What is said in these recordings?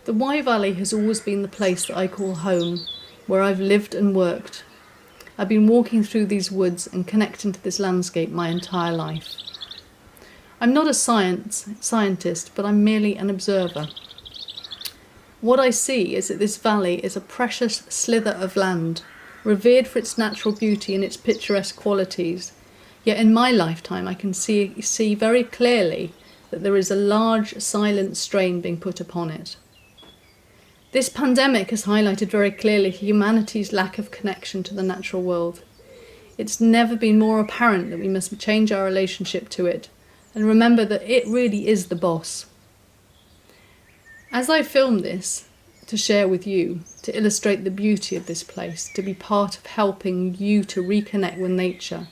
The Wye Valley has always been the place that I call home, where I've lived and worked. I've been walking through these woods and connecting to this landscape my entire life. I'm not a scientist, but I'm merely an observer. What I see is that this valley is a precious slither of land, revered for its natural beauty and its picturesque qualities. Yet in my lifetime I can see very clearly that there is a large silent strain being put upon it. This pandemic has highlighted very clearly humanity's lack of connection to the natural world. It's never been more apparent that we must change our relationship to it and remember that it really is the boss. As I film this to share with you, to illustrate the beauty of this place, to be part of helping you to reconnect with nature,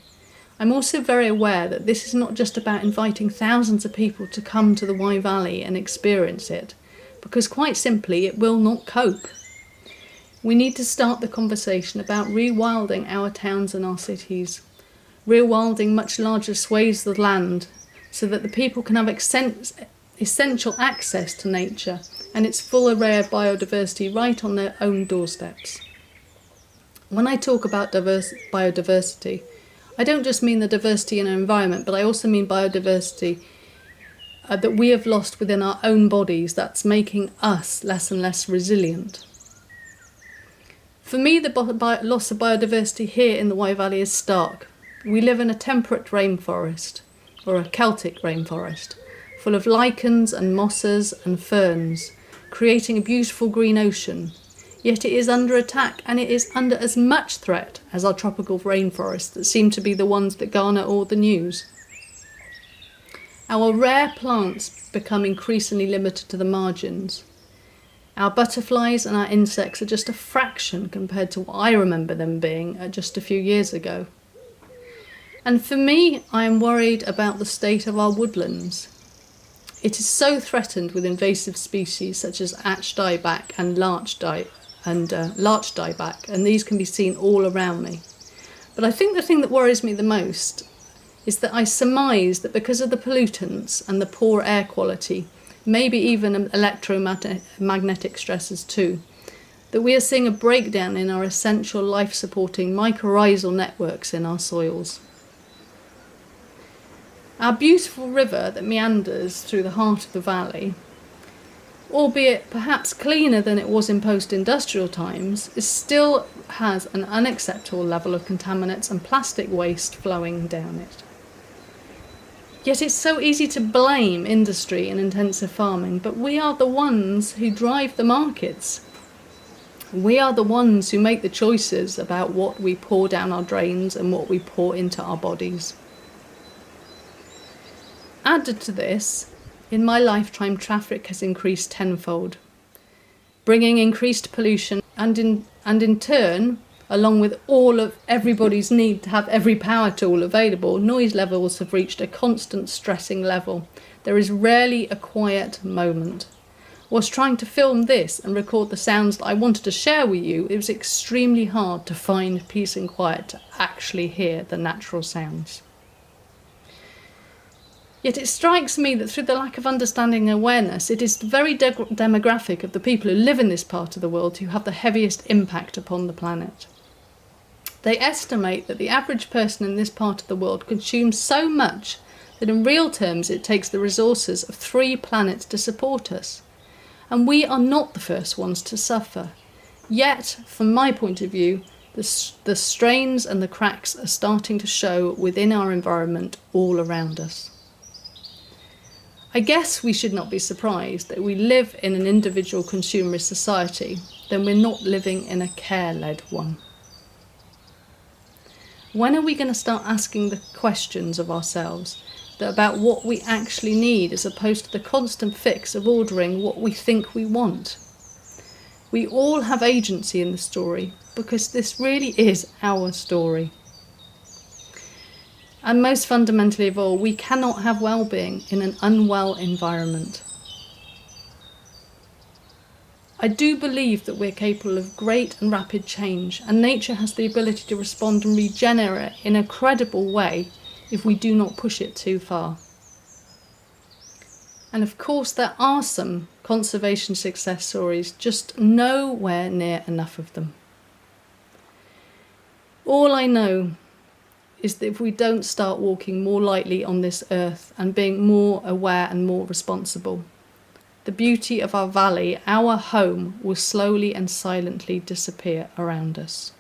I'm also very aware that this is not just about inviting thousands of people to come to the Wye Valley and experience it, because quite simply it will not cope. We need to start the conversation about rewilding our towns and our cities, rewilding much larger swathes of land so that the people can have essential access to nature and its full array of biodiversity right on their own doorsteps. When I talk about biodiversity, I don't just mean the diversity in our environment, but I also mean biodiversity that we have lost within our own bodies that's making us less and less resilient. For me, the loss of biodiversity here in the Wye Valley is stark. We live in a temperate rainforest, or a Celtic rainforest, full of lichens and mosses and ferns, creating a beautiful green ocean. Yet it is under attack, and it is under as much threat as our tropical rainforests that seem to be the ones that garner all the news. Our rare plants become increasingly limited to the margins. Our butterflies and our insects are just a fraction compared to what I remember them being just a few years ago. And for me, I am worried about the state of our woodlands. It is so threatened with invasive species such as ash dieback and larch dieback, and these can be seen all around me. But I think the thing that worries me the most is that I surmise that because of the pollutants and the poor air quality, maybe even electromagnetic stresses too, that we are seeing a breakdown in our essential life-supporting mycorrhizal networks in our soils. Our beautiful river that meanders through the heart of the valley, albeit perhaps cleaner than it was in post-industrial times, still has an unacceptable level of contaminants and plastic waste flowing down it. Yet it's so easy to blame industry and intensive farming, but we are the ones who drive the markets. We are the ones who make the choices about what we pour down our drains and what we pour into our bodies. Added to this, in my lifetime traffic has increased tenfold, bringing increased pollution and in turn, along with all of everybody's need to have every power tool available, noise levels have reached a constant stressing level. There is rarely a quiet moment. Whilst trying to film this and record the sounds that I wanted to share with you, it was extremely hard to find peace and quiet to actually hear the natural sounds. Yet it strikes me that through the lack of understanding and awareness, it is the very demographic of the people who live in this part of the world who have the heaviest impact upon the planet. They estimate that the average person in this part of the world consumes so much that in real terms it takes the resources of 3 planets to support us. And we are not the first ones to suffer. Yet, from my point of view, the strains and the cracks are starting to show within our environment all around us. I guess we should not be surprised that we live in an individual consumerist society, then we're not living in a care-led one. When are we going to start asking the questions of ourselves about what we actually need as opposed to the constant fix of ordering what we think we want? We all have agency in the story because this really is our story. And most fundamentally of all, we cannot have well-being in an unwell environment. I do believe that we're capable of great and rapid change, and nature has the ability to respond and regenerate in a credible way if we do not push it too far. And of course, there are some conservation success stories, just nowhere near enough of them. All I know is that if we don't start walking more lightly on this earth and being more aware and more responsible, the beauty of our valley, our home, will slowly and silently disappear around us.